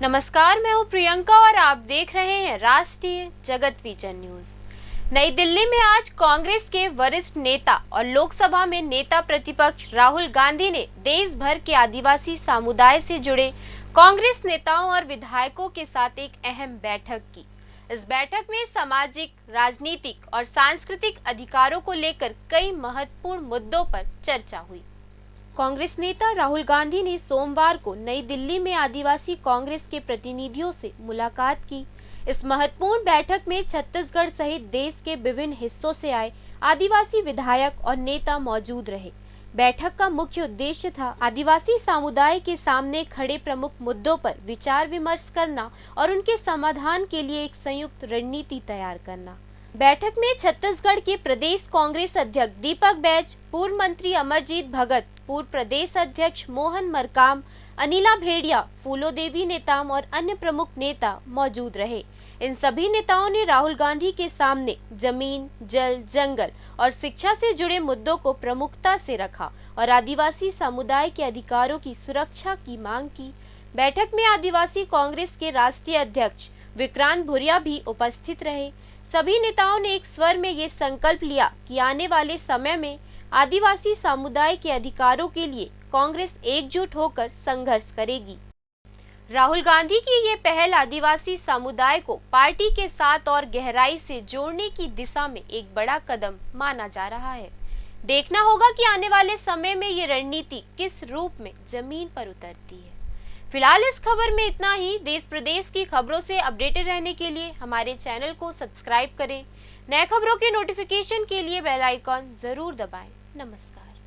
नमस्कार, मैं हूं प्रियंका और आप देख रहे हैं राष्ट्रीय जगत विजन न्यूज। नई दिल्ली में आज कांग्रेस के वरिष्ठ नेता और लोकसभा में नेता प्रतिपक्ष राहुल गांधी ने देश भर के आदिवासी समुदाय से जुड़े कांग्रेस नेताओं और विधायकों के साथ एक अहम बैठक की। इस बैठक में सामाजिक, राजनीतिक और सांस्कृतिक अधिकारों को लेकर कई महत्वपूर्ण मुद्दों पर चर्चा हुई। कांग्रेस नेता राहुल गांधी ने सोमवार को नई दिल्ली में आदिवासी कांग्रेस के प्रतिनिधियों से मुलाकात की। इस महत्वपूर्ण बैठक में छत्तीसगढ़ सहित देश के विभिन्न हिस्सों से आए आदिवासी विधायक और नेता मौजूद रहे। बैठक का मुख्य उद्देश्य था आदिवासी समुदाय के सामने खड़े प्रमुख मुद्दों पर विचार विमर्श करना और उनके समाधान के लिए एक संयुक्त रणनीति तैयार करना। बैठक में छत्तीसगढ़ के प्रदेश कांग्रेस अध्यक्ष दीपक बैज, पूर्व मंत्री अमरजीत भगत, पूर्व प्रदेश अध्यक्ष मोहन मरकाम, अनिला भेड़िया, फूलो देवी नेताम और अन्य प्रमुख नेता मौजूद रहे। इन सभी नेताओं ने राहुल गांधी के सामने जमीन, जल, जंगल और शिक्षा से जुड़े मुद्दों को प्रमुखता से रखा और आदिवासी समुदाय के अधिकारों की सुरक्षा की मांग की। बैठक में आदिवासी कांग्रेस के राष्ट्रीय अध्यक्ष विक्रांत भुरिया भी उपस्थित रहे। सभी नेताओं ने एक स्वर में ये संकल्प लिया कि आने वाले समय में आदिवासी समुदाय के अधिकारों के लिए कांग्रेस एकजुट होकर संघर्ष करेगी। राहुल गांधी की ये पहल आदिवासी समुदाय को पार्टी के साथ और गहराई से जोड़ने की दिशा में एक बड़ा कदम माना जा रहा है। देखना होगा कि आने वाले समय में ये रणनीति किस रूप में जमीन पर उतरती है। फिलहाल इस खबर में इतना ही। देश प्रदेश की खबरों से अपडेटेड रहने के लिए हमारे चैनल को सब्सक्राइब करें। नए खबरों के नोटिफिकेशन के लिए बेल आइकॉन जरूर दबाएं। नमस्कार।